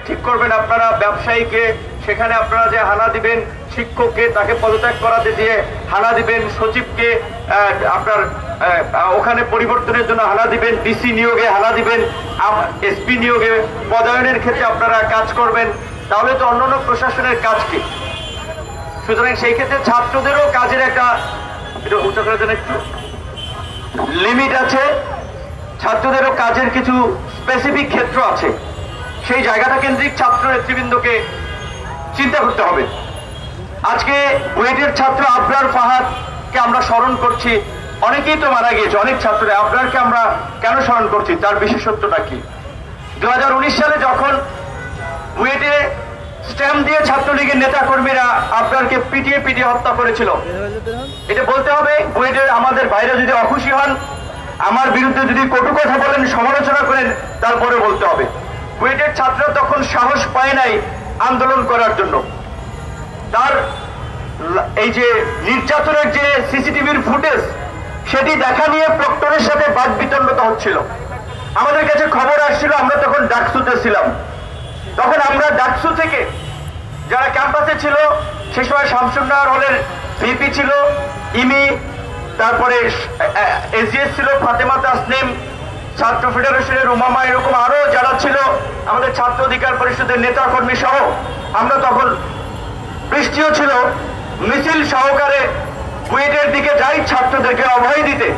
ঠিক করবেন আপনারা ব্যবসায়ীকে, সেখানে আপনারা যে হানা দিবেন, শিক্ষককে তাকে পদত্যাগ করাতে দিয়ে হানা দিবেন, সচিবকে আপনার ওখানে পরিবর্তনের জন্য হানা দিবেন, ডিসি নিয়োগে হানা দিবেন, এসপি নিয়োগে পদায়নের ক্ষেত্রে আপনারা কাজ করবেন, তাহলে তো অন্যান্য প্রশাসনের কাজ কি? সুতরাং সেই ক্ষেত্রে ছাত্রদেরও কাজের একটা উচ্চ করে দেন, একটু লিমিট আছে, ছাত্রদেরও কাজের কিছু স্পেসিফিক ক্ষেত্র আছে, সেই জায়গাটা কেন্দ্রিক ছাত্র নেতৃবৃন্দকে চিন্তা করতে হবে। আজকে বুয়েটের ছাত্র আবরার ফাহাদকে আমরা স্মরণ করছি, অনেকেই তো মারা গিয়েছে, অনেক ছাত্ররা, আবরারকে আমরা কেন স্মরণ করছি, তার বিশেষত্বটা কি? 2019 সালে যখন বুয়েটে স্ট্যাম্প দিয়ে ছাত্রলীগের নেতা কর্মীরা আবরারকে পিটিয়ে হত্যা করেছিল, এটা বলতে হবে, বুয়েটের আমাদের বাইরে যদি অখুশি হন, আমার বিরুদ্ধে যদি কটু কথা বলেন, সমালোচনা করেন, তারপরে বলতে হবে বুয়েটের ছাত্ররা তখন সাহস পায় নাই আন্দোলন করার জন্য। তার এই যে নির্যাতনের যে সিসিটিভির ফুটেজ, সেটি দেখা নিয়ে প্রক্টরের সাথে বাকবিতণ্ডতা হচ্ছিল। আমাদের কাছে খবর আসছিল, আমরা তখন ডাকসুতে ছিলাম, তখন আমরা ডাকসু থেকে যারা ক্যাম্পাসে ছিল, সে সময় শামসুন্নাহর হলের ভিপি ছিল, ইমি, তারপরে এসজিএস ছিল ফাতেমা তাসনিম, ছাত্র ফেডারেশনের উমামা, এরকম আরো যারা ছিল, আমাদের ছাত্র অধিকার পরিষদের নেতা কর্মী সহ, আমরা তখন, বৃষ্টিও ছিল, মিছিল সহকারে বুয়েটের দিকে যাই ছাত্রদেরকে অভয় দিতে,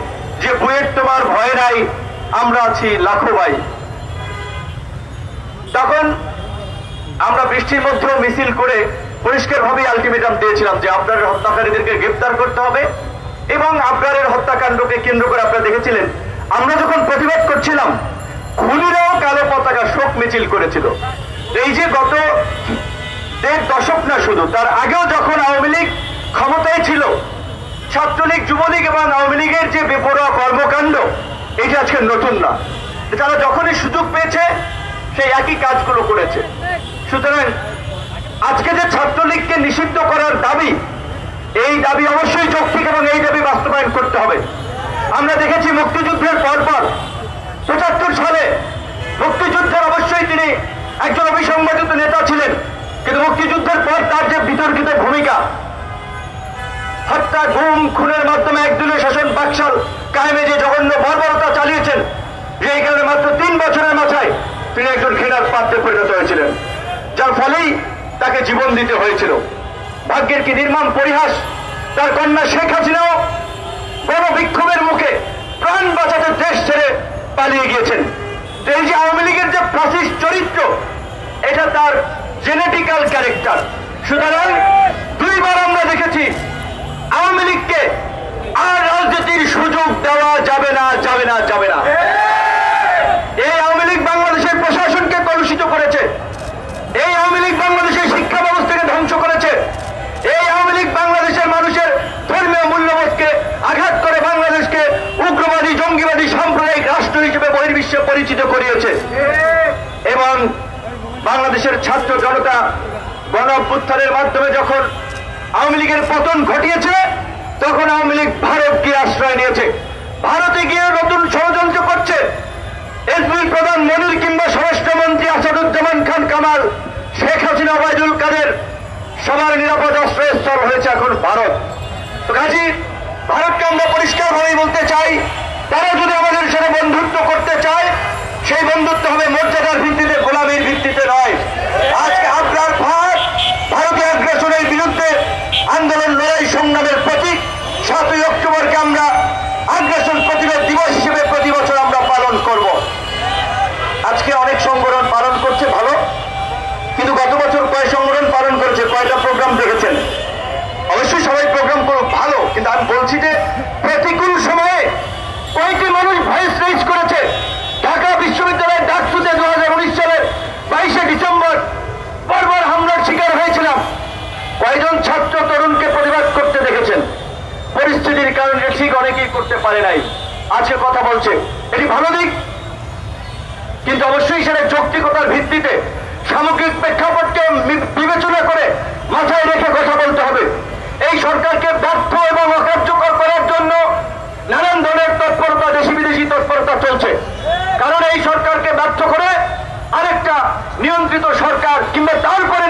যে বুয়েট তোমার ভয় নাই, আমরা আছি লাখো ভাই। তখন আমরা বৃষ্টির মধ্যেও মিছিল করে পরিষ্কারভাবে আলটিমেটাম দিয়েছিলাম যে আবরারের হত্যাকারীদেরকে গ্রেফতার করতে হবে, এবং আবরারের হত্যাকাণ্ডকে কেন্দ্র করে আপনারা দেখেছিলেন, আমরা যখন প্রতিবাদ করছিলাম, খুনিরাও কালো পতাকা শোক মিছিল করেছিল। এই যে গত 1.5 দশক না, শুধু তার আগেও যখন আওয়ামী লীগ ক্ষমতায় ছিল, ছাত্রলীগ, যুবলীগ এবং আওয়ামী লীগের যে বেপরোয়া কর্মকাণ্ড, এটা আজকে নতুন না, তারা যখনই সুযোগ পেয়েছে সেই একই কাজগুলো করেছে। সুতরাং আজকে যে ছাত্রলীগকে নিষিদ্ধ করার দাবি, এই দাবি অবশ্যই যৌক্তিক এবং এই দাবি বাস্তবায়ন করতে হবে। আমরা দেখেছি মুক্তিযুদ্ধের পরপর 75 সালে মুক্তিযুদ্ধের, অবশ্যই তিনি একজন অবিসংবাদিত নেতা ছিলেন, কিন্তু মুক্তিযুদ্ধের পর তার যে বিতর্কিত ভূমিকা, হত্যা, গুম, খুনের মাধ্যমে একদলীয় শাসন বাকশাল কায়েমে যে জঘন্য বর্বরতা চালিয়েছেন, এই কারণে মাত্র 3 বছরের মাথায় তিনি একজন ঘৃণার পাত্রে পরিণত হয়েছিলেন, যার ফলেই তাকে জীবন দিতে হয়েছিল। ভাগ্যের কি নির্মম পরিহাস, তার কন্যা শেখ হাসিনাও গণবিক্ষোভের মুখে প্রাণ বাঁচাতে দেশ ছেড়ে পালিয়ে গিয়েছেন। এই যে আওয়ামী লীগের যে ফ্যাসিস্ট চরিত্র, এটা তার জেনেটিক্যাল ক্যারেক্টার। সুতরাং 2 বার আমরা দেখেছি আওয়ামী লীগকে আর রাজনীতির সুযোগ দেওয়া যাবে না, যাবে না, যাবে না। এই আওয়ামী লীগ বাংলাদেশের প্রশাসনকে কলুষিত করেছে, এই আওয়ামী লীগ বাংলাদেশের শিক্ষা ব্যবস্থাকে ধ্বংস করেছে, এই আওয়ামী লীগ বাংলাদেশের মানুষের ধর্মীয় মূল্যবোধকে আঘাত করে বাংলাদেশকে উগ্রবাদী, জঙ্গিবাদী, সাম্প্রদায়িক রাষ্ট্র হিসেবে বহির্বিশ্বে পরিচিত করিয়েছে। এবং বাংলাদেশের ছাত্র জনতা গণ অভ্যুত্থানের মাধ্যমে যখন আওয়ামী লীগের পতন ঘটিয়েছে, তখন আওয়ামী লীগ ভারতকে আশ্রয় নিয়েছে, ভারতে গিয়ে নতুন ষড়যন্ত্র করছে। এসবি প্রধান মনির কিংবা স্বরাষ্ট্রমন্ত্রী আসাদুজ্জামান খান কামাল, শেখ হাসিনা, ওবায়দুল কাদের, সবার নিরাপদ আশ্রয়স্থল হয়েছে এখন ভারত। তো কাজী ভারতকে আমরা পরিষ্কারভাবেই বলতে চাই, তারা যদি আমাদের সাথে বন্ধুত্ব করতে চায়, সেই বন্ধুত্ব হবে মর্যাদার ভিত্তিতে, গোলামীর ভিত্তিতে নয়। আজকে আবরার ফাহাদ ভারতীয় আগ্রাসনের বিরুদ্ধে আন্দোলন, লড়াই, সংগ্রামের প্রতীক। 7ই অক্টোবরকে আমরা আগ্রাসন প্রতিরোধ দিবস হিসেবে প্রতি বছর আমরা পালন করব। আজকে অনেক সংগঠন পালন করছে, ভালো, কিন্তু গত বছর কয় সংগঠন পালন করেছে, কয়টা প্রোগ্রাম দেখেছেন? অবশ্যই সবাই প্রোগ্রাম করুক, ভালো, কিন্তু আমি বলছি যে প্রতিকূল সময়ে কয়টি মানুষ ভয়েস রেজ করেছে? ঢাকা বিশ্ববিদ্যালয়ের ডাকসুতে 2019 সালের 22শে ডিসেম্বর বর্বর হামলার শিকার হয়েছিলাম। কয়জন ছাত্র তরুণকে প্রতিবাদ করতে দেখেছেন? পরিস্থিতির কারণে ঠিক অনেকেই করতে পারে নাই, আজকে কথা বলছে, এটি ভালো দিক, কিন্তু অবশ্যই সেটা যৌক্তিকতার ভিত্তিতে সামগ্রিক প্রেক্ষাপটকে বিবেচনা করে মাথায় রেখে কথা বলতে হবে। এই সরকারকে ব্যর্থ এবং অকার্যকর করার জন্য নানান ধরনের তৎপরতা, দেশি বিদেশি তৎপরতা চলছে, কারণ এই সরকারকে ব্যর্থ করে আরেকটা নিয়ন্ত্রিত নিয়ন্ত্রিত সরকার কিংবা তারপরে